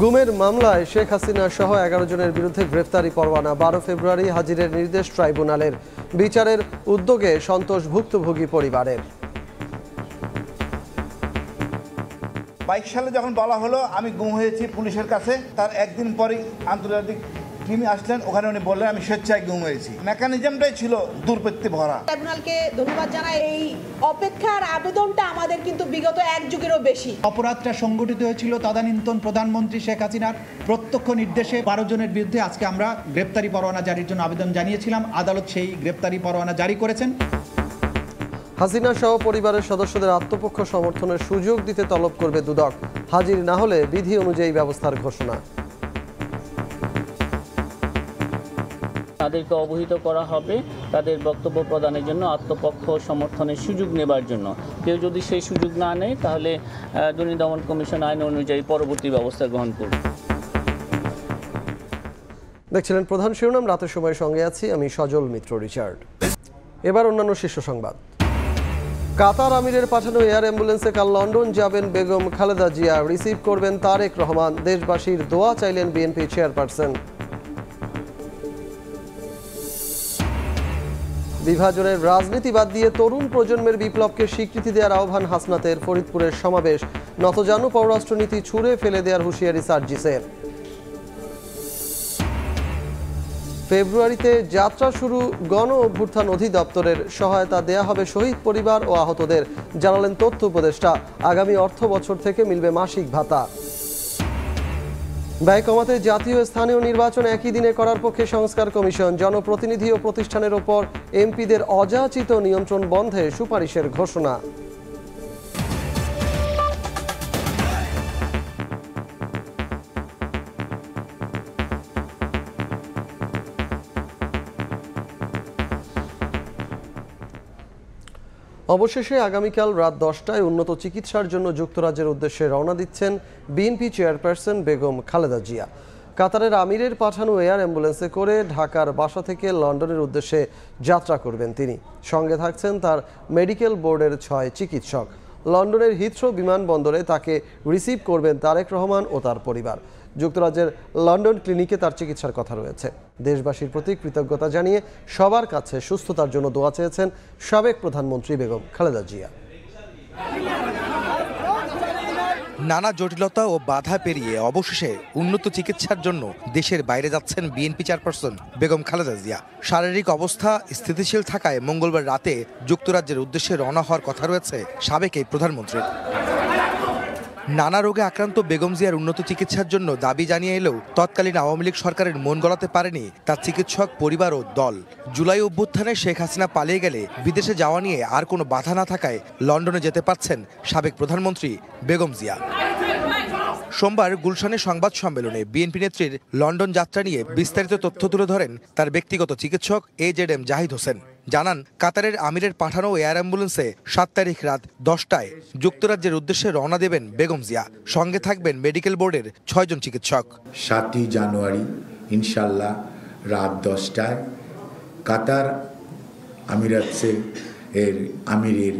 গুমের মামলায় শেখ হাসিনা সহ 11 জনের বিরুদ্ধে গ্রেফতারি পরোয়ানা। 12 ফেব্রুয়ারি হাজিরের নির্দেশ ট্রাইব্যুনালের। বিচারের উদ্যোগে সন্তোষ ভুক্তভোগী পরিবারের। 22 সালে যখন বলা হলো আমি গুম হয়েছি পুলিশের কাছে, তার একদিন পরেই আন্তর্জাতিক টিম আসলেন, ওখানে উনি বললেন আমি স্বেচ্ছায় গুম হয়েছি। মেকানিজমটাই ছিল দুর্বৃত্তি ভরা। ট্রাইব্যুনালকে ধন্যবাদ জানাই। এই অপেক্ষার আবেদনটা আমাদের কিন্তু বিগত এক যুগেরও বেশি। অপরাধটা সংগঠিত হয়েছিল তদানীন্তন প্রধানমন্ত্রী শেখ হাসিনার প্রত্যক্ষ নির্দেশে 12 জনের বিরুদ্ধে আজকে আমরা গ্রেপ্তারি পরোয়ানা জারির জন্য আবেদন জানিয়েছিলাম। আদালত সেই গ্রেপ্তারি পরোয়ানা জারি করেছেন। হাসিনা সহ পরিবারের সদস্যদের আত্মপক্ষ সমর্থনের সুযোগ দিতে তলব করবে দুদক। হাজির না হলে বিধি অনুযায়ী ব্যবস্থার ঘোষণা। তাদেরকে অবহিত করা হবে তাদের বক্তব্য প্রদানের জন্য, আত্মপক্ষ সমর্থনের সুযোগ নেবার জন্য। কেউ যদি সেই সুযোগ না নেয় তাহলে দুর্নীতি দমন কমিশন আইন অনুযায়ী পরবর্তী ব্যবস্থা গ্রহণ করবে। দেখছিলেন প্রধান শিরোনাম। রাতের সময় সঙ্গে আছি আমি সজল মিত্র রিচার্ড। এবার অন্যান্য শীর্ষ সংবাদ। কাতার আমিরের পাঠানো এয়ার অ্যাম্বুলেন্সে কাল লন্ডন যাবেন বেগম খালেদা জিয়া। রিসিভ করবেন তারেক রহমান। দেশবাসীর দোয়া চাইলেন বিএনপি চেয়ারপারসন। বিভাজনের রাজনীতি বাদ দিয়ে তরুণ প্রজন্মের বিপ্লবকে স্বীকৃতি দেওয়ার আহ্বান হাসনাতের। ফরিদপুরের সমাবেশ। নতজানু পররাষ্ট্রনীতি ছুঁড়ে ফেলে দেওয়ার হুঁশিয়ারি সার্জিসের। ফেব্রুয়ারিতে যাত্রা শুরু গণ অভ্যুত্থান অধিদপ্তরের। সহায়তা দেয়া হবে শহীদ পরিবার ও আহতদের, জানালেন তথ্য উপদেষ্টা। আগামী অর্থ বছর থেকে মিলবে মাসিক ভাতা। ব্যয় কমাতে জাতীয় স্থানীয় নির্বাচন একই দিনে করার পক্ষে সংস্কার কমিশন। জনপ্রতিনিধি ও প্রতিষ্ঠানের ওপর এমপিদের অযাচিত নিয়ন্ত্রণ বন্ধে সুপারিশের ঘোষণা। অবশেষে আগামীকাল রাত 10টায় উন্নত চিকিৎসার জন্য যুক্তরাজ্যের উদ্দেশ্যে রওনা দিচ্ছেন বিএনপি চেয়ারপারসন বেগম খালেদা জিয়া। কাতারের আমিরের পাঠানো এয়ার অ্যাম্বুলেন্সে করে ঢাকার বাসা থেকে লন্ডনের উদ্দেশ্যে যাত্রা করবেন তিনি। সঙ্গে থাকছেন তার মেডিকেল বোর্ডের 6 চিকিৎসক। লন্ডনের হিথ্রো বিমানবন্দরে তাকে রিসিভ করবেন তারেক রহমান ও তার পরিবার। যুক্তরাজ্যের লন্ডন ক্লিনিকে তার চিকিৎসার কথা রয়েছে। দেশবাসীর প্রতি কৃতজ্ঞতা জানিয়ে সবার কাছে সুস্থতার জন্য দোয়া চেয়েছেন সাবেক প্রধানমন্ত্রী বেগম খালেদা জিয়া। নানা জটিলতা ও বাধা পেরিয়ে অবশেষে উন্নত চিকিৎসার জন্য দেশের বাইরে যাচ্ছেন বিএনপি চেয়ারপারসন বেগম খালেদা জিয়া। শারীরিক অবস্থা স্থিতিশীল থাকায় মঙ্গলবার রাতে যুক্তরাজ্যের উদ্দেশ্যে রওনা হওয়ার কথা রয়েছে সাবেক এই প্রধানমন্ত্রীর। নানা রোগে আক্রান্ত বেগম জিয়ার উন্নত চিকিৎসার জন্য দাবি জানিয়ে এলেও তৎকালীন আওয়ামী লীগ সরকারের মন গলাতে পারেনি তার চিকিৎসক পরিবার ও দল। জুলাই অভ্যুত্থানে শেখ হাসিনা পালিয়ে গেলে বিদেশে যাওয়া নিয়ে আর কোনো বাধা না থাকায় লন্ডনে যেতে পারছেন সাবেক প্রধানমন্ত্রী বেগম জিয়া। সোমবার গুলশানে সংবাদ সম্মেলনে বিএনপি নেত্রীর লন্ডন যাত্রা নিয়ে বিস্তারিত তথ্য তুলে ধরেন তার ব্যক্তিগত চিকিৎসক AZM জাহিদ হোসেন। জানান, কাতারের আমিরের পাঠানো এয়ার অ্যাম্বুলেন্সে 7 তারিখ রাত 10টায় যুক্তরাজ্যের উদ্দেশ্যে রওনা দেবেন বেগম জিয়া। সঙ্গে থাকবেন মেডিকেল বোর্ডের 6 জন চিকিৎসক। 7 জানুয়ারি ইনশাল্লাহ রাত 10টায় কাতার আমিরাতসে এর আমিরের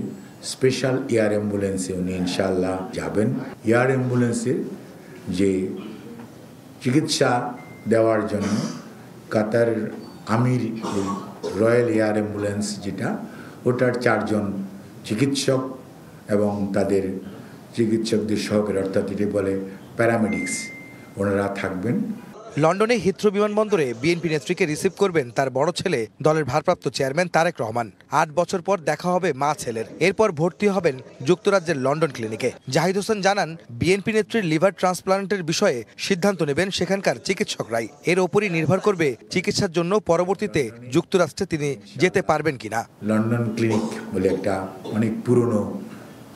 স্পেশাল এয়ার অ্যাম্বুলেন্সে উনি ইনশাল্লাহ যাবেন। এয়ার অ্যাম্বুলেন্সে যে চিকিৎসা দেওয়ার জন্য কাতার আমির রয়্যাল এয়ার অ্যাম্বুলেন্স যেটা, ওটার 4 জন চিকিৎসক এবং তাদের চিকিৎসকদের সহকারী, অর্থাৎ এটি বলে প্যারামেডিক্স, ওনারা থাকবেন। লন্ডনে হিথ্রো বিমানবন্দরে বিএনপি নেত্রীকে রিসিভ করবেন তার বড় ছেলে দলের ভারপ্রাপ্ত চেয়ারম্যান তারেক রহমান। 8 বছর পর দেখা হবে মা ছেলের। এরপর ভর্তি হবেন যুক্তরাজ্যের লন্ডন ক্লিনিকে। জাহিদ হোসেন জানান, বিএনপি নেত্রীর লিভার ট্রান্সপ্লান্টের বিষয়ে সিদ্ধান্ত নেবেন সেখানকার চিকিৎসকরাই। এর ওপরই নির্ভর করবে চিকিৎসার জন্য পরবর্তীতে যুক্তরাষ্ট্রে তিনি যেতে পারবেন কিনা। লন্ডন ক্লিনিক বলে একটা অনেক পুরনো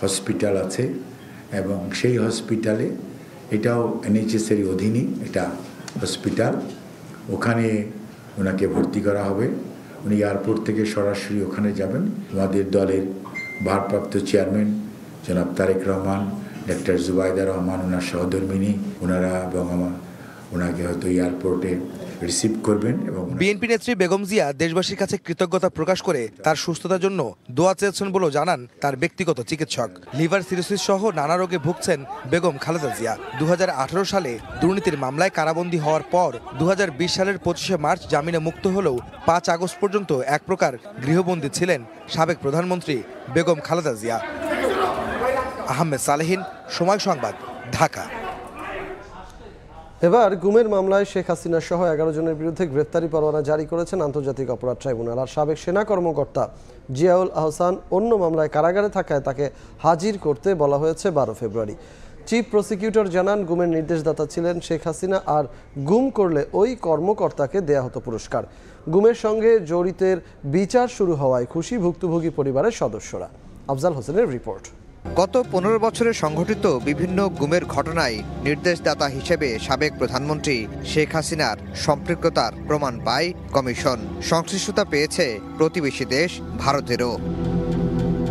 হসপিটাল আছে এবং সেই হসপিটালে, এটাও NHS এর অধীনে এটা হসপিটাল, ওখানে ওনাকে ভর্তি করা হবে। উনি এয়ারপোর্ট থেকে সরাসরি ওখানে যাবেন। আমাদের দলের ভারপ্রাপ্ত চেয়ারম্যান জনাব তারেক রহমান, ডক্টর জুবাইদা রহমান, ওনার সহধর্মিনী, ওনারা এবং ওনাকে হয়তো এয়ারপোর্টে রিসিভ করবেন। এবং বিএনপি নেত্রী বেগম জিয়া দেশবাসীর কাছে কৃতজ্ঞতা প্রকাশ করে তার সুস্থতার জন্য দোয়া চেয়েছেন বলেও জানান তার ব্যক্তিগত চিকিৎসক। লিভার সিরোসিস সহ নানা রোগে ভুগছেন বেগম খালেদা জিয়া। 2018 সালে দুর্নীতির মামলায় কারাবন্দী হওয়ার পর 2020 সালের 25শে মার্চ জামিনে মুক্ত হলেও 5 আগস্ট পর্যন্ত এক প্রকার গৃহবন্দী ছিলেন সাবেক প্রধানমন্ত্রী বেগম খালেদা জিয়া। আহমেদ সালেহীন, সময় সংবাদ, ঢাকা। এবার গুমের মামলায় শেখ হাসিনা সহ 11 জনের বিরুদ্ধে গ্রেফতারি পরোয়ানা জারি করেছেন আন্তর্জাতিক অপরাধ ট্রাইব্যুনাল। আর সাবেক সেনা কর্মকর্তা জিয়াউল আহসান অন্য মামলায় কারাগারে থাকায় তাকে হাজির করতে বলা হয়েছে 12 ফেব্রুয়ারি। চিফ প্রসিকিউটর জানান, গুমের নির্দেশদাতা ছিলেন শেখ হাসিনা, আর গুম করলে ওই কর্মকর্তাকে দেয়া হতো পুরস্কার। গুমের সঙ্গে জড়িতের বিচার শুরু হওয়ায় খুশি ভুক্তভোগী পরিবারের সদস্যরা। আফজাল হোসেনের রিপোর্ট। গত 15 বছরে সংঘটিত বিভিন্ন গুমের ঘটনায় নির্দেশদাতা হিসেবে সাবেক প্রধানমন্ত্রী শেখ হাসিনার সম্পৃক্ততার প্রমাণ পায় কমিশন। সংশ্লিষ্টতা পেয়েছে প্রতিবেশী দেশ ভারতেরও।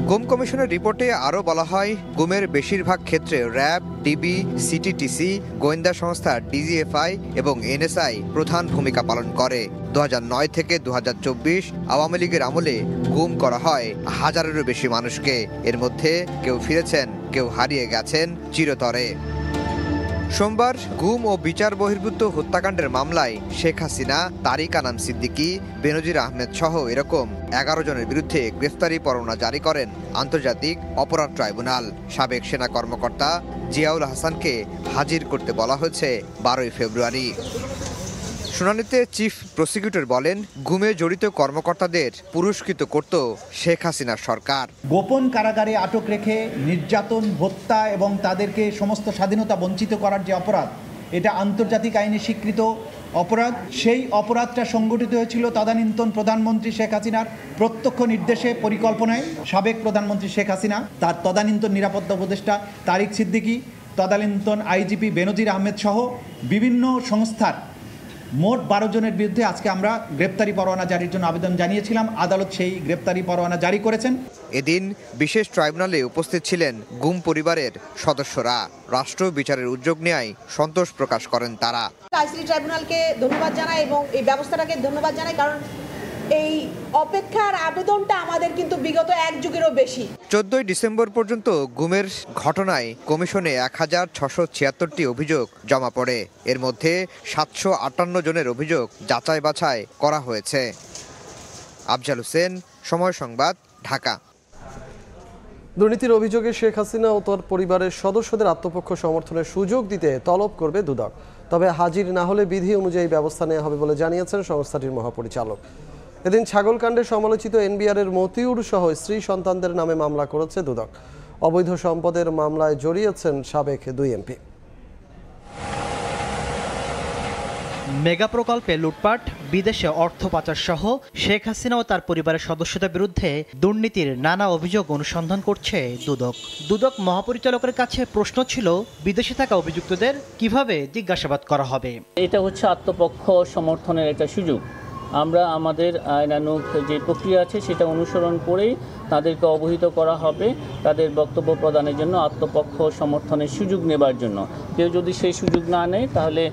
গুম কমিশনের রিপোর্টে আরও বলা হয়, গুমের বেশিরভাগ ক্ষেত্রে র্যাব, ডিবি, সিটিটিসি, গোয়েন্দা সংস্থা ডিজিএফআই এবং এনএসআই প্রধান ভূমিকা পালন করে। 2009 থেকে 2024 আওয়ামী লীগের আমলে গুম করা হয় হাজারেরও বেশি মানুষকে। এর মধ্যে কেউ ফিরেছেন, কেউ হারিয়ে গেছেন চিরতরে। সোমবার গুম ও বিচার বহির্ভূত হত্যাকাণ্ডের মামলায় শেখ হাসিনা, তারিক আনাম সিদ্দিকী, বেনজির আহমেদ সহ এরকম 11 জনের বিরুদ্ধে গ্রেফতারি পরোয়ানা জারি করেন আন্তর্জাতিক অপরাধ ট্রাইব্যুনাল। সাবেক সেনা কর্মকর্তা জিয়াউল হাসানকে হাজির করতে বলা হয়েছে 12 ফেব্রুয়ারি। শুনানিতে চিফ প্রসিকিউটর বলেন, গুমে জড়িত কর্মকর্তাদের পুরস্কৃত করত শেখ হাসিনার সরকার। গোপন কারাগারে আটক রেখে নির্যাতন, হত্যা এবং তাদেরকে সমস্ত স্বাধীনতা বঞ্চিত করার যে অপরাধ, এটা আন্তর্জাতিক আইনে স্বীকৃত অপরাধ। সেই অপরাধটা সংগঠিত হয়েছিল তদানীন্তন প্রধানমন্ত্রী শেখ হাসিনার প্রত্যক্ষ নির্দেশে, পরিকল্পনায়। সাবেক প্রধানমন্ত্রী শেখ হাসিনা, তার তদানীন্তন নিরাপত্তা উপদেষ্টা তারিক সিদ্দিকী, তদানীন্তন আইজিপি বেনজির আহমেদ সহ বিভিন্ন সংস্থার মোট 12 জনের বিরুদ্ধে আজকে আমরা গ্রেপ্তারি পরোয়ানা জারির জন্য আবেদন জানিয়েছিলাম। আদালত সেই গ্রেপ্তারি পরোয়ানা জারি করেছেন। এদিন বিশেষ ট্রাইব্যুনালে উপস্থিত ছিলেন গুম পরিবারের সদস্যরা। রাষ্ট্র বিচারের উদ্যোগ নেয় সন্তোষ প্রকাশ করেন তারা। আইসিটি ট্রাইব্যুনালকে ধন্যবাদ জানাই এবং এই ব্যবস্থাটাকে ধন্যবাদ জানাই, কারণ এই অপেক্ষার আবেদনটা আমাদের কিন্তু বিগত 1 যুগেরও বেশি। 14 ডিসেম্বর পর্যন্ত গুমের ঘটনায় কমিশনে 1676টি অভিযোগ জমা পড়ে। এর মধ্যে 758 জনের অভিযোগ যাচাই বাছাই করা হয়েছে। আফজাল হোসেন, সময় সংবাদ, ঢাকা। দুর্নীতির অভিযোগে শেখ হাসিনা ও তার পরিবারের সদস্যদের আত্মপক্ষ সমর্থনের সুযোগ দিতে তলব করবে দুদক। তবে হাজির না হলে বিধি অনুযায়ী ব্যবস্থা নেওয়া হবে বলে জানিয়েছেন সংস্থাটির মহাপরিচালক। এদিন ছাগলকাণ্ডে সমালোচিত এনবিআরের মতিউর সহ স্ত্রী সন্তানদের নামে মামলা করেছে দুদক। অবৈধ সম্পদের মামলায় জড়িয়েছেন সাবেক 2 এমপি। মেগা প্রকল্পে লুটপাট, বিদেশে অর্থ পাচার সহ শেখ হাসিনা ও তার পরিবারের সদস্যদের বিরুদ্ধে দুর্নীতির নানা অভিযোগ অনুসন্ধান করছে দুদক। দুদক মহাপরিচালকের কাছে প্রশ্ন ছিল, বিদেশে থাকা অভিযুক্তদের কিভাবে জিজ্ঞাসাবাদ করা হবে। এটা হচ্ছে আত্মপক্ষ সমর্থনের একটা সুযোগ। আমরা আমাদের আইনানুগ যে প্রক্রিয়া আছে সেটা অনুসরণ করেই তাদেরকে অবহিত করা হবে, তাদের বক্তব্য প্রদানের জন্য, আত্মপক্ষ সমর্থনের সুযোগ নেবার জন্য। কেউ যদি সেই সুযোগ না নেয় তাহলে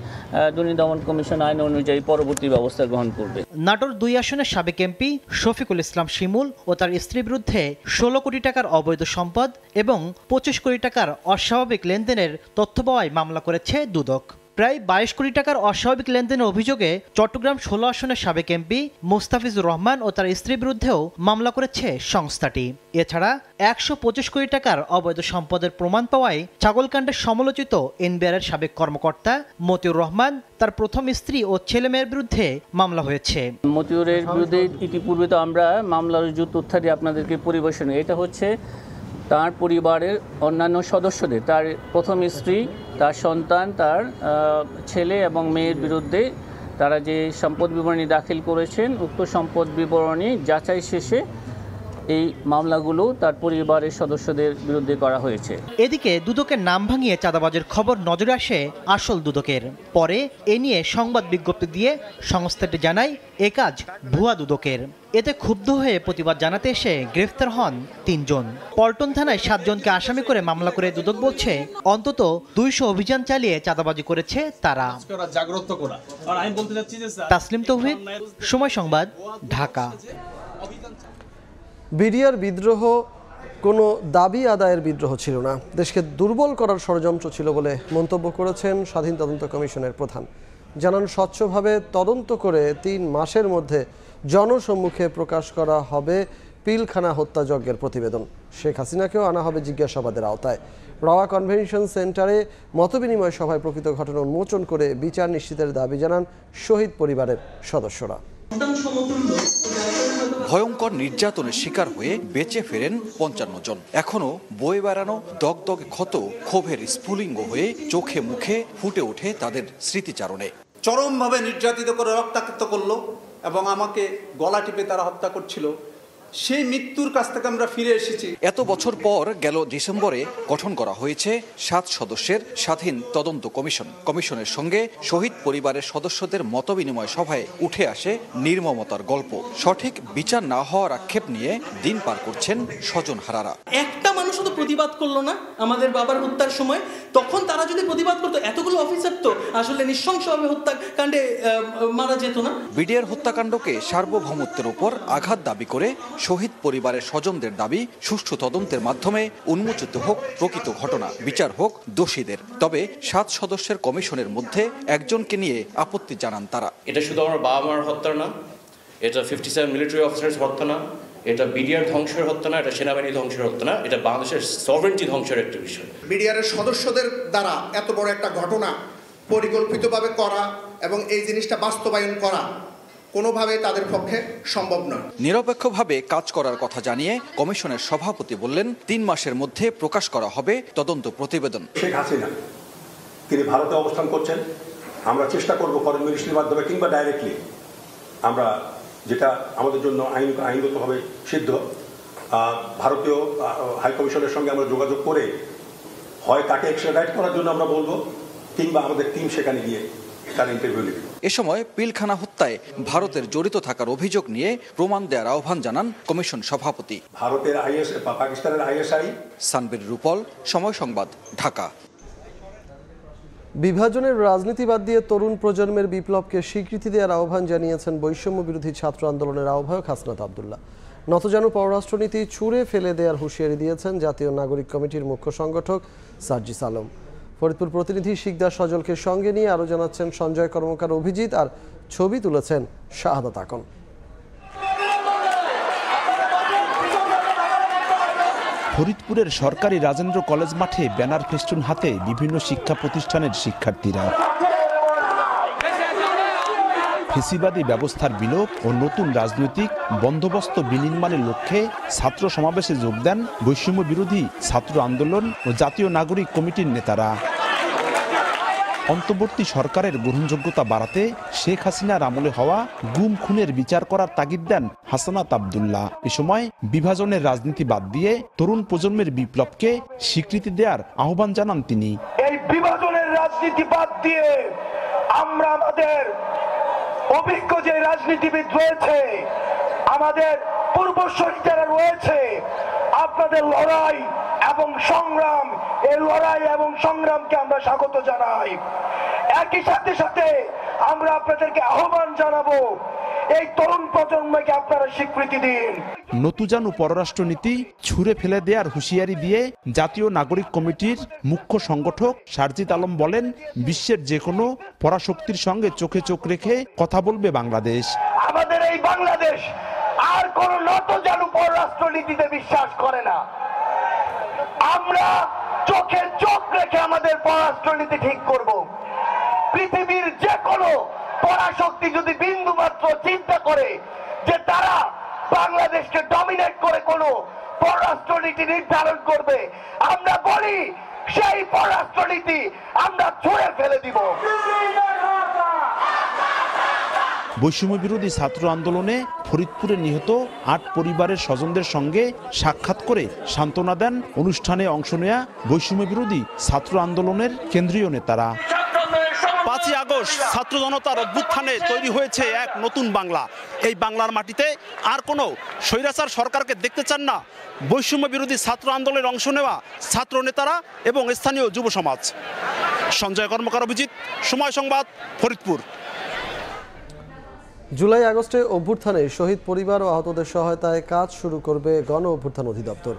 দুর্নীতি দমন কমিশন আইন অনুযায়ী পরবর্তী ব্যবস্থা গ্রহণ করবে। নাটোর 2 আসনের সাবেক এমপি শফিকুল ইসলাম শিমুল ও তার স্ত্রীর বিরুদ্ধে 16 কোটি টাকার অবৈধ সম্পদ এবং 25 কোটি টাকার অস্বাভাবিক লেনদেনের তথ্য পাওয়ায় মামলা করেছে দুদক। প্রায় 22 কোটি টাকার অস্বাভাবিক লেনদেনের অভিযোগে চট্টগ্রাম 16 আসনের সাবেক এমপি মোস্তাফিজুর রহমান ও তার স্ত্রীর বিরুদ্ধেও মামলা করেছে সংস্থাটি। এছাড়া 125 কোটি টাকার অবৈধ সম্পদের প্রমাণ পাওয়ায় ছাগলকাণ্ডের সমালোচিত এনবিআরের সাবেক কর্মকর্তা মতিউর রহমান, তার প্রথম স্ত্রী ও ছেলেমেয়ের বিরুদ্ধে মামলা হয়েছে। মতিউরের বিরুদ্ধে ইতিপূর্বে তো আমরা মামলার রুজু তথ্যাদি আপনাদেরকে পরিবেশন, এটা হচ্ছে তার পরিবারের অন্যান্য সদস্যদের, তার প্রথম স্ত্রী, তার সন্তান, তার ছেলে এবং মেয়ের বিরুদ্ধে তারা যে সম্পদ বিবরণী দাখিল করেছেন, উক্ত সম্পদ বিবরণী যাচাই শেষে এই মামলাগুলো তার পরিবারের সদস্যদের বিরুদ্ধে করা হয়েছে। এদিকে দুদকের নাম ভাঙিয়ে চাঁদাবাজের খবর নজরে আসে আসল দুদকের। পরে এ নিয়ে সংবাদ বিজ্ঞপ্তি দিয়ে সংস্থাটি জানায় এ কাজ ভুয়া দুদকের। এতে ক্ষুব্ধ হয়ে প্রতিবাদ জানাতে এসে গ্রেফতার হন ৩ জন। পল্টন থানায় ৭ জনকে আসামি করে মামলা করে দুদক বলছে অন্তত ২০০ অভিযান চালিয়ে চাঁদাবাজি করেছে তারা। তাসলিম তৌহিদ, সময় সংবাদ, ঢাকা। বিডিআর বিদ্রোহ কোনো দাবি আদায়ের বিদ্রোহ ছিল না, দেশকে দুর্বল করার ষড়যন্ত্র ছিল বলে মন্তব্য করেছেন স্বাধীন তদন্ত কমিশনের প্রধান। জানান, স্বচ্ছভাবে তদন্ত করে ৩ মাসের মধ্যে জনসম্মুখে প্রকাশ করা হবে পিলখানা হত্যাযজ্ঞের প্রতিবেদন। শেখ হাসিনাকেও আনা হবে জিজ্ঞাসাবাদের আওতায়। রওয়া কনভেনশন সেন্টারে মতবিনিময় সভায় প্রকৃত ঘটনা উন্মোচন করে বিচার নিশ্চিতের দাবি জানান শহীদ পরিবারের সদস্যরা। ভয়ঙ্কর নির্যাতনের শিকার হয়ে বেঁচে ফেরেন ৫৫ জন। এখনো বয়ে বেড়ানো দগদগে ক্ষত ক্ষোভের স্ফুলিঙ্গ হয়ে চোখে মুখে ফুটে ওঠে তাদের স্মৃতিচারণে। চরমভাবে নির্যাতিত করে রক্তাক্ত করলো এবং আমাকে গলা টিপে তারা হত্যা করছিল। সেই মৃত্যুর কাছ থেকে আমরা ফিরে এসেছি। এত বছর পর গেল ডিসেম্বরে গঠন করা হয়েছে 7 সদস্যের স্বাধীন তদন্ত কমিশন। কমিশনের সঙ্গে শহীদ পরিবারের সদস্যদের মতবিনিময় সভায় উঠে আসে নির্মমতার গল্প। সঠিক বিচার না হওয়ার আক্ষেপ নিয়ে দিন পার করছেন স্বজনহারারা। একটা মানুষ তো প্রতিবাদ করলো না আমাদের বাবার হত্যার সময়। তখন তারা যদি প্রতিবাদ করতো, এতগুলো অফিসার তো আসলে নৃশংসভাবে হত্যাকাণ্ডে মারা যেত না। বিডিআর হত্যাকাণ্ডকে সার্বভৌমত্বের উপর আঘাত দাবি করে শহীদ পরিবারের স্বজনদের দাবি সুষ্ঠু তদন্তের মাধ্যমে উন্মোচিত হোক প্রকৃত ঘটনা, বিচার হোক দোষীদের। তবে 7 সদস্যের কমিশনের মধ্যে একজনকে নিয়ে আপত্তি জানান তারা। এটা শুধু আমার বাবা মার হত্যা না, এটা 57 মিলিটারি অফিসার্স হত্যা না, এটা বিডিআর ধ্বংসের হত্যা না, এটা সেনাবাহিনী ধ্বংসের হত্যা না, এটা বাংলাদেশের সভরেন্টি ধ্বংসের একটা বিষয়। বিডিআরের সদস্যদের দ্বারা এত বড় একটা ঘটনা পরিকল্পিতভাবে করা এবং এই জিনিসটা বাস্তবায়ন করা কোনোভাবে তাদের পক্ষে সম্ভব নয়। নিরপেক্ষভাবে কাজ করার কথা জানিয়ে কমিশনের সভাপতি বললেন 3 মাসের মধ্যে প্রকাশ করা হবে তদন্ত প্রতিবেদন। শেখ হাসিনা তিনি ভারতে অবস্থান করছেন। আমরা চেষ্টা করব ফরেন মিনিস্ট্রির মাধ্যমে কিংবা ডাইরেক্টলি আমরা, যেটা আমাদের জন্য আইনগতভাবে সিদ্ধ, ভারতীয় হাইকমিশনের সঙ্গে আমরা যোগাযোগ করে হয় তাকে এক্সট্রাডাইট করার জন্য আমরা বলবো, কিংবা আমাদের টিম সেখানে গিয়ে তার ইন্টারভিউ নেবে। এ সময় পিলখানা হত্যায় ভারতের জড়িত থাকার অভিযোগ নিয়ে প্রমাণ দেওয়ার আহ্বান জানান কমিশন সভাপতি। ভারতের পাকিস্তানের আইএসআই। সানবীর রূপল, সময় সংবাদ, ঢাকা। বিভাজনের রাজনীতি বাদ দিয়ে তরুণ প্রজন্মের বিপ্লবকে স্বীকৃতি দেওয়ার আহ্বান জানিয়েছেন বৈষম্য বিরোধী ছাত্র আন্দোলনের আহ্বায়ক হাসনাত আব্দুল্লাহ। নতজানু পররাষ্ট্রনীতি ছুঁড়ে ফেলে দেওয়ার হুঁশিয়ারি দিয়েছেন জাতীয় নাগরিক কমিটির মুখ্য সংগঠক সার্জিস আলম। ফরিদপুর প্রতিনিধি শিকদার সজলকে সঙ্গে নিয়ে আরও জানাচ্ছেন সঞ্জয় কর্মকার অভিজিৎ, আর ছবি তুলেছেন শাহাদাত আকন। ফরিদপুরের সরকারি রাজেন্দ্র কলেজ মাঠে ব্যানার ফেস্টুন হাতে বিভিন্ন শিক্ষা প্রতিষ্ঠানের শিক্ষার্থীরা ফেসিবাদী ব্যবস্থার বিলোপ ও নতুন রাজনৈতিক বন্দোবস্ত বিনির্মাণের লক্ষ্যে ছাত্র সমাবেশে যোগ দেন বৈষম্য বিরোধী ছাত্র আন্দোলন ও জাতীয় নাগরিক কমিটির নেতারা। অন্তর্বর্তী সরকারের গ্রহণযোগ্যতা বাড়াতে শেখ হাসিনার আমলে হওয়া গুম খুনের বিচার করার তাগিদ দেন হাসনাত আব্দুল্লাহ। এ সময় বিভাজনের রাজনীতি বাদ দিয়ে তরুণ প্রজন্মের বিপ্লবকে স্বীকৃতি দেওয়ার আহ্বান জানান তিনি। এই বিভাজনের রাজনীতি বাদ দিয়ে আমরা আমাদের অভিজ্ঞ যে রাজনীতিবিদ রয়েছে, আমাদের পূর্বসূরি যারা রয়েছে, আপনাদের লড়াই এবং সংগ্রাম, এই লড়াই এবং সংগ্রামকে আমরা স্বাগত জানাই। একই সাথে সাথে আমরা আপনাদেরকে আহ্বান জানাবো, এই তরুণ প্রজন্মকে আপনারা স্বীকৃতি দিন। নতুজানু পররাষ্ট্রনীতি ছুঁড়ে ফেলে দেওয়ার হুঁশিয়ারি দিয়ে জাতীয় নাগরিক কমিটির মুখ্য সংগঠক সার্জিস আলম বলেন, বিশ্বের যে কোনো পরাশক্তির সঙ্গে চোখে চোখ রেখে কথা বলবে বাংলাদেশ। আমাদের এই বাংলাদেশ আর কোন নতজানু পররাষ্ট্রনীতিতে বিশ্বাস করে না। আমরা চোখে চোখ রেখে আমাদের পররাষ্ট্রনীতি ঠিক করব। পৃথিবীর যে কোনো পরাশক্তি যদি বিন্দু মাত্র চিন্তা করে যে তারা বাংলাদেশকে ডমিনেট করে কোনো পররাষ্ট্রনীতি নির্ধারণ করবে, আমরা বলি সেই পররাষ্ট্রনীতি আমরা ছুঁড়ে ফেলে দিব। বৈষম্য বিরোধী ছাত্র আন্দোলনে ফরিদপুরে নিহত ৮ পরিবারের স্বজনদের সঙ্গে সাক্ষাৎ করে সান্ত্বনা দেন অনুষ্ঠানে অংশ নেয়া বৈষম্য বিরোধী ছাত্র আন্দোলনের কেন্দ্রীয় নেতারা। ৫ই আগস্ট ছাত্র জনতার অভ্যুত্থানে তৈরি হয়েছে এক নতুন বাংলা। এই বাংলার মাটিতে আর কোনো স্বৈরাচার সরকারকে দেখতে চান না বৈষম্য বিরোধী ছাত্র আন্দোলনের অংশ নেওয়া ছাত্র নেতারা এবং স্থানীয় যুব সমাজ। সঞ্জয় কর্মকার, অভিজিৎ, সময় সংবাদ, ফরিদপুর। জুলাই আগস্টে অভ্যুত্থানে শহীদ পরিবার ও আহতদের সহায়তায় কাজ শুরু করবে গণ অভ্যুত্থান অধিদপ্তর।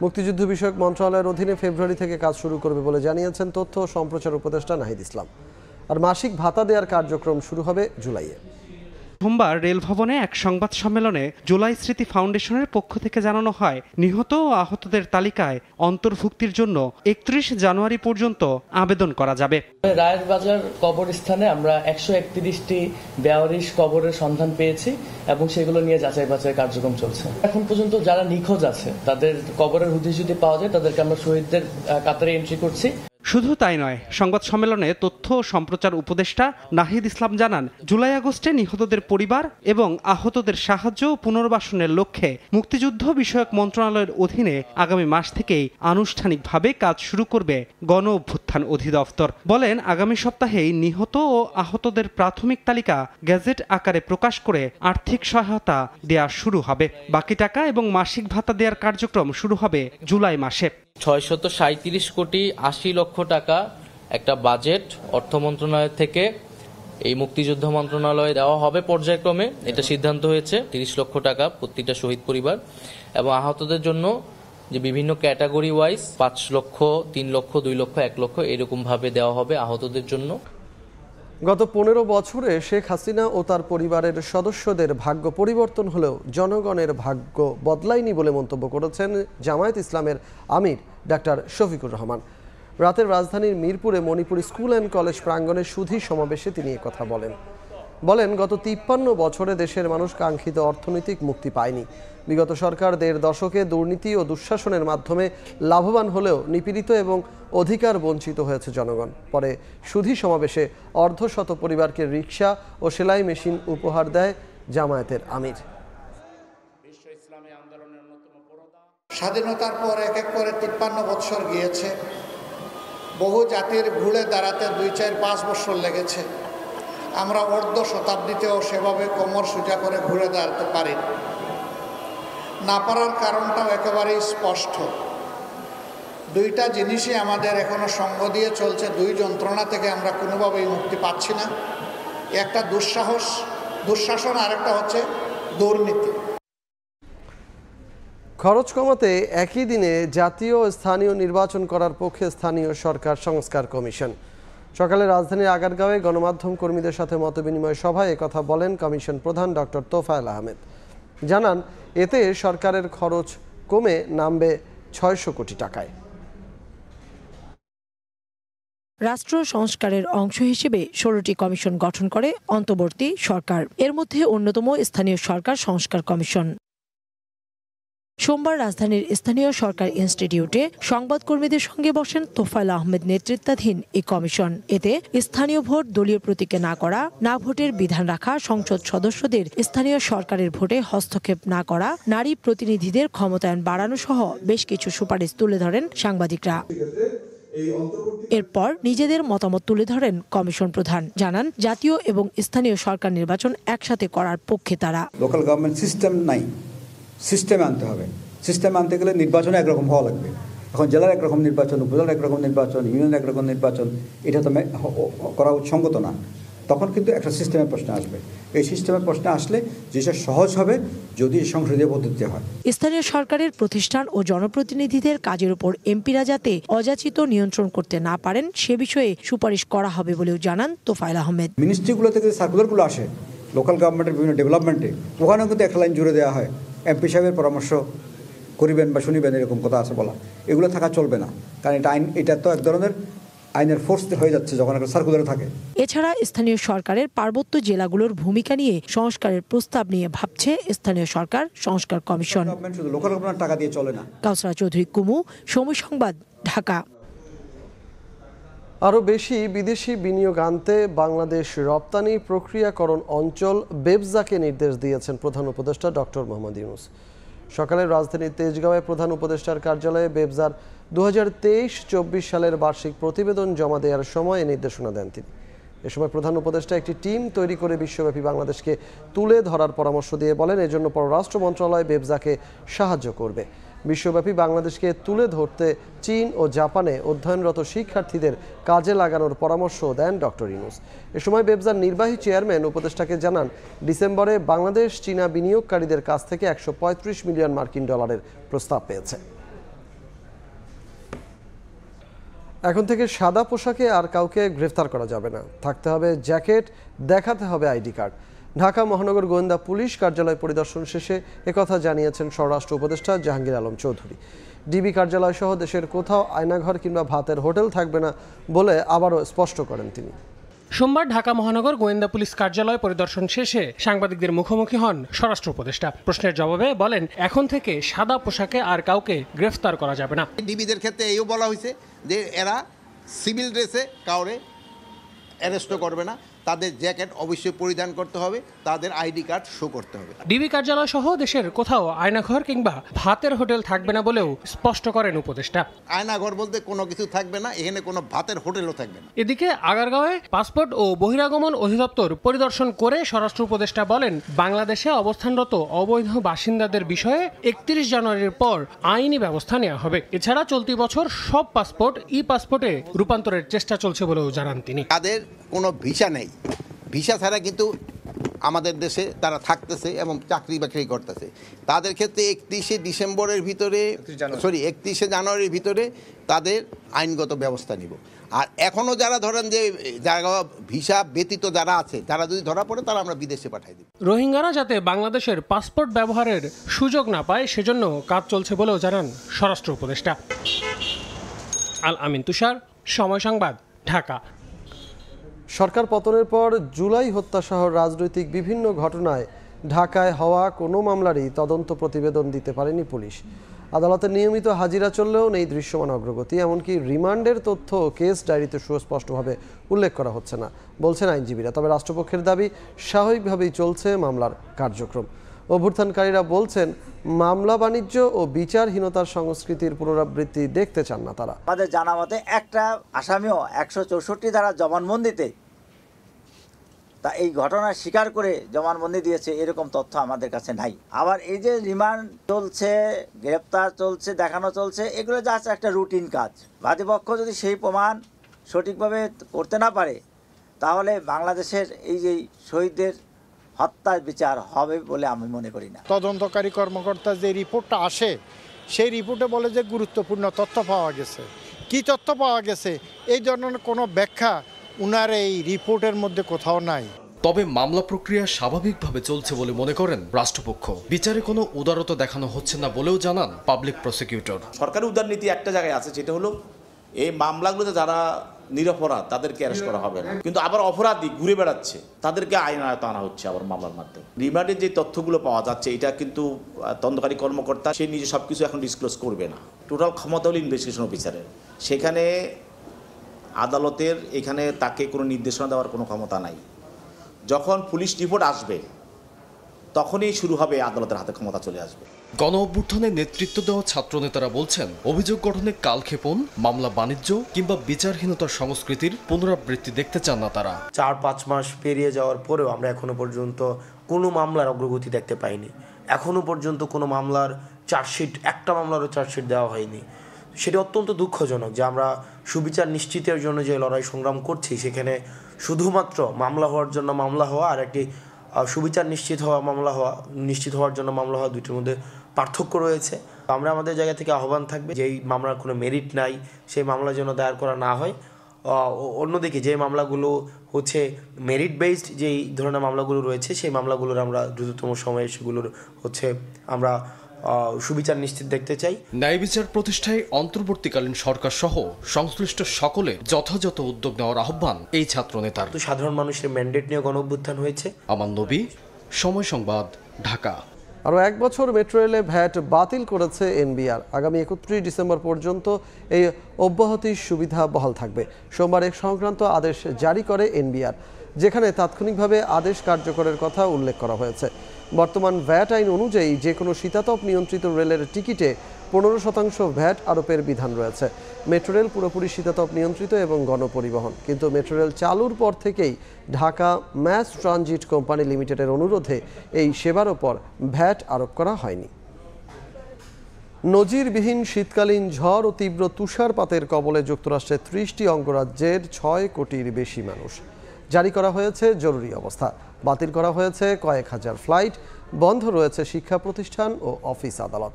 মুক্তিযুদ্ধ বিষয়ক মন্ত্রণালয়ের অধীনে ফেব্রুয়ারি থেকে কাজ শুরু করবে বলে জানিয়েছেন তথ্য ও সম্প্রচার উপদেষ্টা নাহিদ ইসলাম। আর মাসিক ভাতা দেওয়ার কার্যক্রম শুরু হবে জুলাইয়ে। সোমবার রেল ভবনে এক সংবাদ সম্মেলনে জুলাই স্মৃতি ফাউন্ডেশনের পক্ষ থেকে জানানো হয়, নিহত ও আহতদের তালিকায় অন্তর্ভুক্তির জন্য 31 জানুয়ারি পর্যন্ত আবেদন করা যাবে। রায়ের বাজার কবরস্থানে আমরা 131টি বেওয়ারিশ কবরের সন্ধান পেয়েছি এবং সেগুলো নিয়ে যাচাই বাছাই কার্যক্রম চলছে। এখন পর্যন্ত যারা নিখোঁজ আছে তাদের কবরের হুদিস যদি পাওয়া যায় তাদেরকে আমরা শহীদদের কাতারে এন্ট্রি করছি। শুধু তাই নয়, সংবাদ সম্মেলনে তথ্য ও সম্প্রচার উপদেষ্টা নাহিদ ইসলাম জানান, জুলাই আগস্টে নিহতদের পরিবার এবং আহতদের সাহায্য ও পুনর্বাসনের লক্ষ্যে মুক্তিযুদ্ধ বিষয়ক মন্ত্রণালয়ের অধীনে আগামী মাস থেকেই আনুষ্ঠানিকভাবে কাজ শুরু করবে গণ অভ্যুত্থান অধিদপ্তর। বলেন, আগামী সপ্তাহেই নিহত ও আহতদের প্রাথমিক তালিকা গেজেট আকারে প্রকাশ করে আর্থিক সহায়তা দেয়া শুরু হবে। বাকি টাকা এবং মাসিক ভাতা দেওয়ার কার্যক্রম শুরু হবে জুলাই মাসে। 637 কোটি 80 লক্ষ টাকা একটা বাজেট অর্থ মন্ত্রণালয় থেকে এই মুক্তিযুদ্ধ মন্ত্রণালয়ে দেওয়া হবে পর্যায়ক্রমে। এটা সিদ্ধান্ত হয়েছে 30 লক্ষ টাকা প্রতিটা শহীদ পরিবার এবং আহতদের জন্য যে বিভিন্ন ক্যাটাগরি ওয়াইজ 5 লক্ষ, 3 লক্ষ, 2 লক্ষ, 1 লক্ষ এরকম ভাবে দেওয়া হবে আহতদের জন্য। গত 15 বছরে শেখ হাসিনা ও তার পরিবারের সদস্যদের ভাগ্য পরিবর্তন হলেও জনগণের ভাগ্য বদলায়নি বলে মন্তব্য করেছেন জামায়াত ইসলামের আমির ডাক্তার শফিকুর রহমান। রাতের রাজধানীর মিরপুরে মণিপুর স্কুল অ্যান্ড কলেজ প্রাঙ্গণে সুধী সমাবেশে তিনি কথা বলেন, গত 53 বছরে দেশের মানুষ কাঙ্ক্ষিত অর্থনৈতিক মুক্তি পায়নি। বিগত সরকার 1.5 দশকে দুর্নীতি ও দুঃশাসনের মাধ্যমে লাভবান হলেও নিপীড়িত এবং অধিকার বঞ্চিত হয়েছে জনগণ। পরে সুধী সমাবেশে অর্ধশত পরিবারকে রিকশা ও সেলাই মেশিন উপহার দেয় জামায়াতের আমির। স্বাধীনতার পর এক এক করে 53 বছর গিয়েছে। বহু জাতির ঘুরে দাঁড়াতে 2, 4, 5 বছর লেগেছে। আমরা অর্ধ শতাব্দীতেও সেভাবে কোমর সোজা করে ঘুরে দাঁড়াতে পারি না। পারার কারণটাও একেবারেই স্পষ্ট। দুইটা জিনিসই আমাদের এখনো সঙ্গ দিয়ে চলছে। 2 যন্ত্রণা থেকে আমরা কোনোভাবেই মুক্তি পাচ্ছি না। একটা দুঃশাসন, আর একটা হচ্ছে দুর্নীতি। খরচ কমাতে একই দিনে জাতীয় ও স্থানীয় নির্বাচন করার পক্ষে স্থানীয় সরকার সংস্কার কমিশন। সকালে রাজধানীর আগারগাঁওয়ে গণমাধ্যম কর্মীদের সাথে মতবিনিময় সভায় একথা বলেন কমিশন প্রধান ডক্টর তোফায়েল আহমেদ। জানান, এতে সরকারের খরচ কমে নামবে 600 কোটি টাকায়। রাষ্ট্র সংস্কারের অংশ হিসেবে 16টি কমিশন গঠন করে অন্তর্বর্তী সরকার। এর মধ্যে অন্যতম স্থানীয় সরকার সংস্কার কমিশন। সোমবার রাজধানীর স্থানীয় সরকার ইনস্টিটিউটে সংবাদকর্মীদের সঙ্গে বসেন তোফায়েল আহমেদ নেতৃত্বাধীন এই কমিশন। এতে স্থানীয় ভোট দলীয় প্রতীকে না করা, না ভোটের বিধান রাখা, সংসদ সদস্যদের স্থানীয় সরকারের ভোটে হস্তক্ষেপ না করা, নারী প্রতিনিধিদের ক্ষমতায়ন বাড়ানো সহ বেশ কিছু সুপারিশ তুলে ধরেন সাংবাদিকরা। এরপর নিজেদের মতামত তুলে ধরেন কমিশন প্রধান। জানান, জাতীয় এবং স্থানীয় সরকার নির্বাচন একসাথে করার পক্ষে তারা। লোকাল গভর্নমেন্ট সিস্টেম নাই, সিস্টেমে আনতে হবে। সিস্টেমে আনতে গেলে নির্বাচন একরকম হওয়া লাগবে। এখন জেলার একরকম নির্বাচন, উপজেলার একরকম নির্বাচন, ইউনিয়নের একরকম নির্বাচন, এটা তো করা সঙ্গত না। তখন কিন্তু একটা সিস্টেমের প্রশ্ন আসবে। এই সিস্টেমের প্রশ্ন আসলে যেটা সহজ হবে যদি সংসদীয় পদ্ধতিতে হয়। স্থানীয় সরকারের প্রতিষ্ঠান ও জনপ্রতিনিধিদের কাজের উপর এমপিরা যাতে অযাচিত নিয়ন্ত্রণ করতে না পারেন সে বিষয়ে সুপারিশ করা হবে বলেও জানান তোফায়েল আহমেদ। মিনিস্ট্রিগুলো থেকে সার্কুলারগুলো আসে লোকাল গভর্নমেন্টের বিভিন্ন ডেভেলপমেন্টে, ওখানেও কিন্তু একটা লাইন জুড়ে দেওয়া হয়, এমপি সাহেবের পরামর্শ করিবেন বা শুনিবেন, এরকম কথা আছে বলা। এগুলো থাকা চলবে না, কারণ এটা তো এক ধরনের আইনের ফোর্স হয়ে যাচ্ছে যখন একটা সার্কুলারে থাকে। এছাড়া স্থানীয় সরকারের পার্বত্য জেলাগুলোর ভূমিকা নিয়ে সংস্কারের প্রস্তাব নিয়ে ভাবছে স্থানীয় সরকার সংস্কার কমিশন। শুধু লোকাল গভর্নমেন্ট টাকা দিয়ে চলে না। কাউসারা চৌধুরী কুমু, সময় সংবাদ, ঢাকা। আরও বেশি বিদেশি বিনিয়োগ আনতে বাংলাদেশ রপ্তানি প্রক্রিয়াকরণ অঞ্চল বেবজাকে নির্দেশ দিয়েছেন প্রধান উপদেষ্টা ডক্টর মোহাম্মদ ইউনূস। সকালে রাজধানীর তেজগাঁওয়ে প্রধান উপদেষ্টার কার্যালয়ে বেবজার 2023-24 সালের বার্ষিক প্রতিবেদন জমা দেওয়ার সময় এই নির্দেশনা দেন তিনি। এ সময় প্রধান উপদেষ্টা একটি টিম তৈরি করে বিশ্বব্যাপী বাংলাদেশকে তুলে ধরার পরামর্শ দিয়ে বলেন, এজন্য পররাষ্ট্র মন্ত্রণালয় বেবজাকে সাহায্য করবে। বিশ্বব্যাপী বাংলাদেশকে তুলে ধরতে চীন ও জাপানে অধ্যয়নরত শিক্ষার্থীদের কাজে লাগানোর পরামর্শ দেন ডক্টর ইউনূস। এ সময় বেবজার নির্বাহী চেয়ারম্যান উপদেষ্টাকে জানান, ডিসেম্বরে বাংলাদেশ চীনা বিনিয়োগকারীদের কাছ থেকে 135 মিলিয়ন মার্কিন ডলারের প্রস্তাব পেয়েছে। এখন থেকে সাদা পোশাকে আর কাউকে গ্রেফতার করা যাবে না, থাকতে হবে জ্যাকেট, দেখাতে হবে আইডি কার্ড। ঢাকা মহানগর গোয়েন্দা পুলিশ কার্যালয় পরিদর্শন শেষে একথা জানিয়েছেন স্বরাষ্ট্র উপদেষ্টা জাহাঙ্গীর আলম চৌধুরী। ডিবি কার্যালয় সহ দেশের কোথাও আয়নাঘর কিংবা ভাতের হোটেল থাকবে না বলে আবারও স্পষ্ট করেন তিনি। সোমবার ঢাকা মহানগর গোয়েন্দা পুলিশ কার্যালয় পরিদর্শন শেষে সাংবাদিকদের মুখোমুখি হন স্বরাষ্ট্র উপদেষ্টা। প্রশ্নের জবাবে বলেন, এখন থেকে সাদা পোশাকে আর কাউকে গ্রেফতার করা যাবে না। ডিবিদের ক্ষেত্রে এইও বলা হয়েছে যে এরা সিভিল ড্রেসে কাউরে অ্যারেস্টও করবে না, তাদের জ্যাকেট অবশ্যই পরিধান করতে হবে, তাদের আইডি কার্ড শো করতে হবে। ডিবি কার্যালয় সহ দেশের কোথাও আয়নাঘর কিংবা ভাতের হোটেল থাকবে না বলেও স্পষ্ট করেন উপদেষ্টা। আয়নাঘর বলতে কোনো কিছু থাকবে না, এখানে কোনো ভাতের হোটেলও থাকবে না। এদিকে আগারগাঁওয়ে পাসপোর্ট ও বহিরাগমন অধিদপ্তর পরিদর্শন করে স্বরাষ্ট্র উপদেষ্টা বলেন, বাংলাদেশে অবস্থানরত অবৈধ বাসিন্দাদের বিষয়ে 31 জানুয়ারির পর আইনি ব্যবস্থা নেওয়া হবে। এছাড়া চলতি বছর সব পাসপোর্ট ই পাসপোর্টে রূপান্তরের চেষ্টা চলছে বলেও জানান তিনি। তাদের কোনো ভিসা নেই, ভিসা ছাড়া কিন্তু আমাদের দেশে তারা থাকতেছে এবং চাকরি বাকরি করতেছে। তাদের ক্ষেত্রে 31 জানুয়ারির ভিতরে তাদের আইনগত ব্যবস্থা নিব। আর এখনও যারা ধরেন যে যারা ভিসা ব্যতীত যারা আছে, যারা যদি ধরা পড়ে তারা আমরা বিদেশে পাঠাই দিব। রোহিঙ্গারা যাতে বাংলাদেশের পাসপোর্ট ব্যবহারের সুযোগ না পায় সেজন্য কাজ চলছে বলেও জানান স্বরাষ্ট্র উপদেষ্টা। আল আমিন তুষার, সময় সংবাদ, ঢাকা। সরকার পতনের পর জুলাই হত্যাসহ রাজনৈতিক বিভিন্ন ঘটনায় ঢাকায় হওয়া কোনো মামলারই তদন্ত প্রতিবেদন দিতে পারেনি পুলিশ। আদালতের নিয়মিত হাজিরা চললেও নেই দৃশ্যমান অগ্রগতি, এমনকি রিমান্ডের তথ্য কেস ডায়েরিতে সুস্পষ্টভাবে উল্লেখ করা হচ্ছে না বলছেন আইনজীবীরা। তবে রাষ্ট্রপক্ষের দাবি, স্বাভাবিকভাবেই চলছে মামলার কার্যক্রম। অভ্যুত্থানকারীরা বলছেন, মামলা বাণিজ্য ও বিচারহীনতার সংস্কৃতির পুনরাবৃত্তি দেখতে চান না তারা। আমাদের জানা মতে একটা আসামিও 164 ধারা জবানবন্দিতে তা এই ঘটনার স্বীকার করে জবানবন্দি দিয়েছে, এরকম তথ্য আমাদের কাছে নাই। আবার এই যে রিমান্ড চলছে, গ্রেপ্তার চলছে, দেখানো চলছে, এগুলো জাস্ট একটা রুটিন কাজ। বাদীপক্ষ যদি সেই প্রমাণ সঠিকভাবে করতে না পারে তাহলে বাংলাদেশের এই যে শহীদদের হত্যার বিচার হবে বলে আমি মনে করি না। তদন্তকারী কর্মকর্তা যে রিপোর্টটা আসে সেই রিপোর্টে বলে যে গুরুত্বপূর্ণ তথ্য পাওয়া গেছে। কি তথ্য পাওয়া গেছে এই ধরনের কোনো ব্যাখ্যা উনার এই রিপোর্টের মধ্যে কোথাও নাই। তবে মামলা প্রক্রিয়া স্বাভাবিকভাবে চলছে বলে মনে করেন রাষ্ট্রপক্ষ। বিচারে কোনো উদারতা দেখানো হচ্ছে না বলেও জানান পাবলিক প্রসিকিউটর। সরকারি উদারনীতি একটা জায়গায় আছে, যেটা হলো এই মামলাগুলোতে যারা নিরপরাধ তাদেরকে অ্যারেস্ট করা হবে না, কিন্তু আবার অপরাধী ঘুরে বেড়াচ্ছে তাদেরকে আইন আয়ত্তে আনা হচ্ছে আবার মামলার মাধ্যমে। রিমান্ডের যে তথ্যগুলো পাওয়া যাচ্ছে এটা কিন্তু তদন্তকারী কর্মকর্তা সে নিজে সবকিছু এখন ডিসক্লোজ করবে না। টোটাল ক্ষমতা হলো ইনভেস্টিগেশন অফিসারের, সেখানে আদালতের এখানে তাকে কোনো নির্দেশনা দেওয়ার কোনো ক্ষমতা নাই। যখন পুলিশ রিপোর্ট আসবে তখনই শুরু হবে আদালতের হাতে ক্ষমতা চলে আসবে। গণ অভ্যুত্থানে নেতৃত্ব দেওয়া ছাত্রনেতারা বলছেন, অভিযোগ গঠনে কালক্ষেপণ, মামলা বাণিজ্য কিংবা বিচারহীনতার সংস্কৃতির পুনরাবৃত্তি দেখতে চান না তারা। 4-5 মাস পেরিয়ে যাওয়ার পরেও আমরা এখনো পর্যন্ত কোনো মামলার অগ্রগতি দেখতে পাইনি। এখনো পর্যন্ত কোনো মামলার চার্জশিট, একটা মামলারও চার্জশিট দেওয়া হয়নি। সেটা অত্যন্ত দুঃখজনক যে আমরা সুবিচার নিশ্চিতের জন্য যে লড়াই সংগ্রাম করছি সেখানে শুধুমাত্র মামলা হওয়ার জন্য মামলা হওয়া আর একটি সুবিচার নিশ্চিত হওয়ার জন্য মামলা হওয়া, দুইটির মধ্যে পার্থক্য রয়েছে। আমরা আমাদের জায়গা থেকে আহ্বান থাকবে যে এই মামলার কোনো মেরিট নাই, সেই মামলা যেন দায়ের করা না হয়। অন্যদিকে যে মামলাগুলো হচ্ছে মেরিট বেসড, যেই ধরনের মামলাগুলো রয়েছে সেই মামলাগুলোর আমরা দ্রুততম সময়ে সেগুলোর হচ্ছে আমরা সুবিচার নিশ্চিত দেখতে চাই। ন্যায় বিচার প্রতিষ্ঠায় অন্তর্বর্তীকালীন সরকার সহ সংশ্লিষ্ট সকলের যথাযথ উদ্যোগ নেওয়ার আহ্বান এই ছাত্র নেতার। সাধারণ মানুষের ম্যান্ডেট নিয়ে গণ অভ্যুত্থান হয়েছে। আমান নবী, সময় সংবাদ, ঢাকা। আরও 1 বছর মেট্রো রেলে ভ্যাট বাতিল করেছে এনবিআর। আগামী 31 ডিসেম্বর পর্যন্ত এই অব্যাহতির সুবিধা বহাল থাকবে। সোমবার এক সংক্রান্ত আদেশ জারি করে এনবিআর, যেখানে তাৎক্ষণিকভাবে আদেশ কার্যকরের কথা উল্লেখ করা হয়েছে। বর্তমান ভ্যাট আইন অনুযায়ী যে কোনো শীতাতপ নিয়ন্ত্রিত রেলের টিকিটে 15% ভ্যাট আরোপের বিধান রয়েছে। মেট্রো রেল পুরোপুরি শীতাতপ নিয়ন্ত্রিত এবং গণপরিবহন, কিন্তু মেট্রো রেল চালুর পর থেকেই ঢাকা ম্যাস ট্রানজিট কোম্পানি লিমিটেডের অনুরোধে এই সেবার ওপর ভ্যাট আরোপ করা হয়নি। নজিরবিহীন শীতকালীন ঝড় ও তীব্র তুষারপাতের কবলে যুক্তরাষ্ট্রের 30টি অঙ্গরাজ্যের 6 কোটির বেশি মানুষ। জারি করা হয়েছে জরুরি অবস্থা, বাতিল করা হয়েছে কয়েক হাজার ফ্লাইট, বন্ধ রয়েছে শিক্ষা প্রতিষ্ঠান ও অফিস আদালত।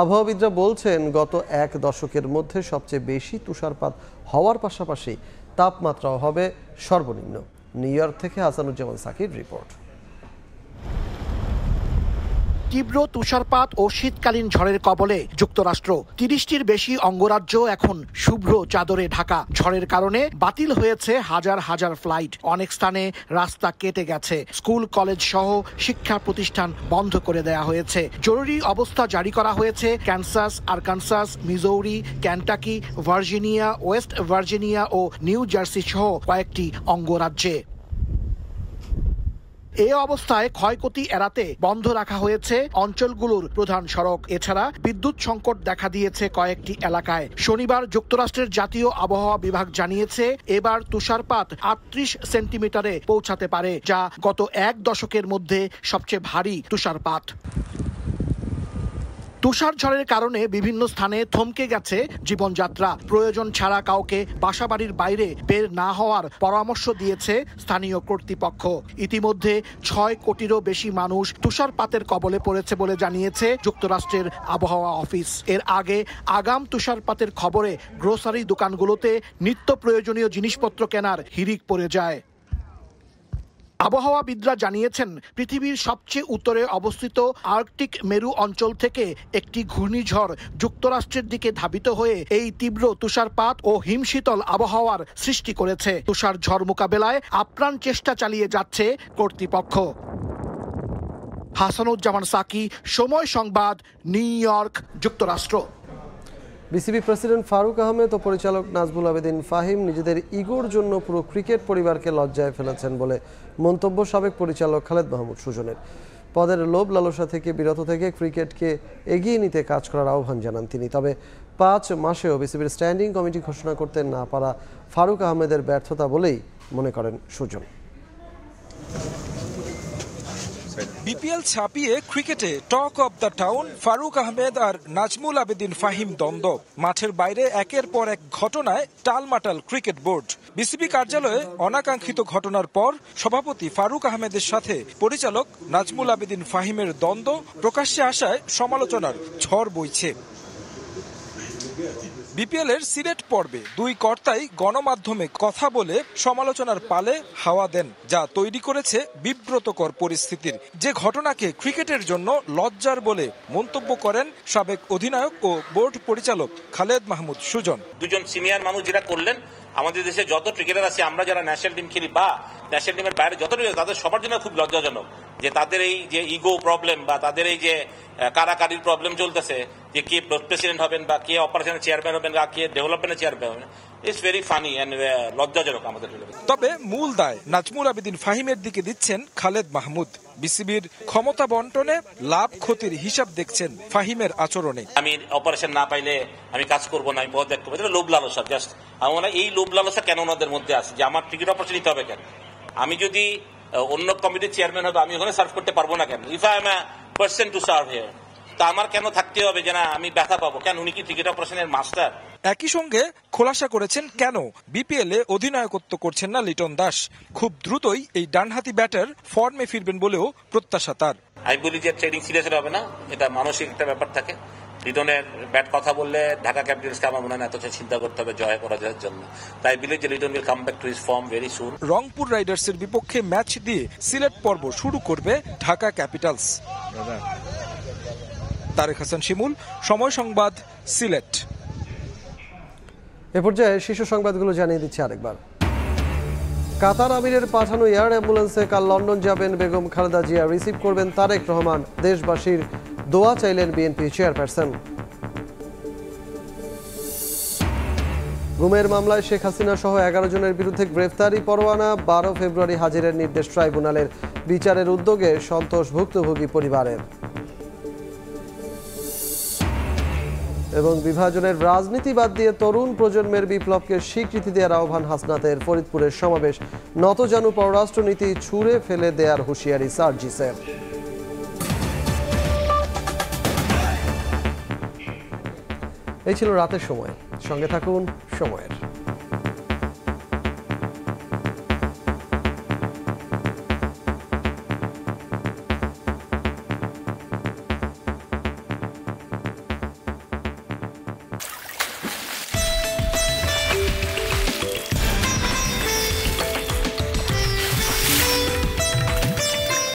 আবহাওয়াবিদরা বলছেন, গত 1 দশকের মধ্যে সবচেয়ে বেশি তুষারপাত হওয়ার পাশাপাশি তাপমাত্রাও হবে সর্বনিম্ন। নিউ ইয়র্ক থেকে হাসানুজ্জামান সাকির রিপোর্ট। তীব্র তুষারপাত ও শীতকালীন ঝড়ের কবলে যুক্তরাষ্ট্র। 30টির বেশি অঙ্গরাজ্য এখন শুভ্র চাদরে ঢাকা। ঝড়ের কারণে বাতিল হয়েছে হাজার হাজার ফ্লাইট, অনেক স্থানে রাস্তা কেটে গেছে, স্কুল কলেজ সহ শিক্ষা প্রতিষ্ঠান বন্ধ করে দেয়া হয়েছে। জরুরি অবস্থা জারি করা হয়েছে Kansas, Arkansas, Missouri, Kentucky, Virginia, West Virginia ও নিউ জার্সি সহ কয়েকটি অঙ্গরাজ্যে। এই অবস্থায় ক্ষয়ক্ষতি এড়াতে বন্ধ রাখা হয়েছে অঞ্চলগুলোর প্রধান সড়ক। এছাড়া বিদ্যুৎ সংকট দেখা দিয়েছে কয়েকটি এলাকায়। শনিবার যুক্তরাষ্ট্রের জাতীয় আবহাওয়া বিভাগ জানিয়েছে, এবার তুষারপাত 38 সেন্টিমিটারে পৌঁছাতে পারে, যা গত 1 দশকের মধ্যে সবচেয়ে ভারী তুষারপাত। তুষার ঝড়ের কারণে বিভিন্ন স্থানে থমকে গেছে জীবনযাত্রা। প্রয়োজন ছাড়া কাউকে বাসাবাড়ির বাইরে বের না হওয়ার পরামর্শ দিয়েছে স্থানীয় কর্তৃপক্ষ। ইতিমধ্যে 6 কোটিরও বেশি মানুষ তুষারপাতের কবলে পড়েছে বলে জানিয়েছে যুক্তরাষ্ট্রের আবহাওয়া অফিস। এর আগে আগাম তুষারপাতের খবরে গ্রোসারি দোকানগুলোতে নিত্য প্রয়োজনীয় জিনিসপত্র কেনার হিড়িক পড়ে যায়। আবহাওয়াবিদরা জানিয়েছেন, পৃথিবীর সবচেয়ে উত্তরে অবস্থিত আর্কটিক মেরু অঞ্চল থেকে একটি ঘূর্ণিঝড় যুক্তরাষ্ট্রের দিকে ধাবিত হয়ে এই তীব্র তুষারপাত ও হিমশীতল আবহাওয়ার সৃষ্টি করেছে। তুষার ঝড় মোকাবেলায় আপ্রাণ চেষ্টা চালিয়ে যাচ্ছে কর্তৃপক্ষ। হাসানুজ্জামান সাকি, সময় সংবাদ, নিউ ইয়র্ক, যুক্তরাষ্ট্র। বিসিবি প্রেসিডেন্ট ফারুক আহমেদ ও পরিচালক নাজমুল আবেদিন ফাহিম নিজেদের ইগোর জন্য পুরো ক্রিকেট পরিবারকে লজ্জায় ফেলেছেন বলে মন্তব্য সাবেক পরিচালক খালেদ মাহমুদ সুজনের। পদের লোভ লালসা থেকে বিরত থেকে ক্রিকেটকে এগিয়ে নিতে কাজ করার আহ্বান জানান তিনি। তবে 5 মাসেও বিসিবির স্ট্যান্ডিং কমিটি ঘোষণা করতে না পারা ফারুক আহমেদের ব্যর্থতা বলেই মনে করেন সুজন। বিপিএল ছাপিয়ে ক্রিকেটে talk of the town Faruk Ahmed আর নাজমুল আবেদিন ফাহিম দ্বন্দ্ব। মাঠের বাইরে একের পর এক ঘটনায় টালমাটাল ক্রিকেট বোর্ড। বিসিবি কার্যালয়ে অনাকাঙ্ক্ষিত ঘটনার পর সভাপতি ফারুক আহমেদের সাথে পরিচালক নাজমুল আবেদিন ফাহিমের দ্বন্দ্ব প্রকাশ্যে আসায় সমালোচনার ঝড় বইছে। বিপিএল এর সিলেট পর্বে 2 কর্তাই গণমাধ্যমে কথা বলে সমালোচনার পালে হাওয়া দেন, যা তৈরি করেছে বিব্রতকর পরিস্থিতির। যে ঘটনাকে ক্রিকেটের জন্য লজ্জার বলে মন্তব্য করেন সাবেক অধিনায়ক ও বোর্ড পরিচালক খালেদ মাহমুদ সুজন। দুজন সিনিয়র মানুষ যেটা করলেন, আমাদের দেশে যত ক্রিকেটার আছে, আমরা যারা ন্যাশনাল টিম খেলি বা ন্যাশনাল টিমের বাইরে যত তাদের সবার জন্য খুব লজ্জাজনক যে তাদের এই যে ইগো প্রবলেম বা তাদের এই যে কারাকারির প্রবলেম চলতেছে, যে কে প্রেসিডেন্ট হবেন বা কে অপারেশনের চেয়ারম্যান হবেন বা কে ডেভেলপমেন্টের চেয়ারম্যান হবেন, ইটস ভেরি ফানি এন্ড লজ্জাজনক আমাদের। তবে মূল দায় নাজমুল আবেদিন ফাহিমের দিকে দিচ্ছেন খালেদ মাহমুদ। বিসিবির ক্ষমতা বন্টনে লাভ ক্ষতির হিসাব দেখছেন ফাহিমের আচরণে। আমি অপারেশন না পাইলে আমি কাজ করবো না, আমি পদত্যাগ করবো, এটা লোভ লালসা। জাস্ট আমার এই লোভ লালসা কেন ওনাদের মধ্যে আছে যে আমার টিকিট অপারেশন নিতে হবে কেন? আমি যদি অন্য কমিটির চেয়ারম্যান হবো, আমি ওখানে সার্ভ করতে পারবো না কেন? If I am a person to serve here, তা আমার কেন থাকতে হবে যে না আমি ব্যথা পাবো কেন? উনি কি টিকিট অপারেশনের মাস্টার? একই সঙ্গে খোলাসা করেছেন কেন বিপিএল এ অধিনায়কত্ব করছেন না লিটন দাস। খুব দ্রুতই এই ডানহাতি ব্যাটার ফর্মে ফিরবেন বলেও প্রত্যাশা তার। আমি বলি যে ট্রেনিং সিরিয়াস হবে না, এটা মানসিক একটা ব্যাপার থাকে। লিটনের ব্যাট কথা বললে ঢাকা ক্যাপিটালসকে আমার মনে হয় এত চিন্তা করতে হবে জয় করার জন্য। তাই বিলিভ যে Liton will come back to his form very soon. Rangpur রাইডার্সের বিপক্ষে ম্যাচ দিয়ে সিলেট পর্ব শুরু করবে ঢাকা ক্যাপিটালস। তারেক হাসান শিমুল, সময় সংবাদ, সিলেট। এ পর্যায়ে শীর্ষ সংবাদগুলো জানিয়ে দিচ্ছি আরেকবার। কাতার আমিরের পাঠানো এয়ার অ্যাম্বুলেন্সে কাল লন্ডন যাবেন বেগম খালেদা জিয়া, রিসিভ করবেন তারেক রহমান। দেশবাসীর দোয়া চাইলেন বিএনপি চেয়ারপারসন। গুমের মামলায় শেখ হাসিনা সহ 11 জনের বিরুদ্ধে গ্রেফতারি পরোয়ানা, 12 ফেব্রুয়ারি হাজিরের নির্দেশ ট্রাইব্যুনালের। বিচারের উদ্যোগে সন্তোষ ভুক্তভোগী পরিবারের। এবং বিভাজনের রাজনীতি বাদ দিয়ে তরুণ প্রজন্মের বিপ্লবকে স্বীকৃতি দেওয়ার আহ্বান হাসনাতের। ফরিদপুরের সমাবেশ, নতজানু পররাষ্ট্রনীতি ছুঁড়ে ফেলে দেওয়ার হুঁশিয়ারি সার্জিসের। এই ছিল রাতের সময়, সঙ্গে থাকুন সময়ের।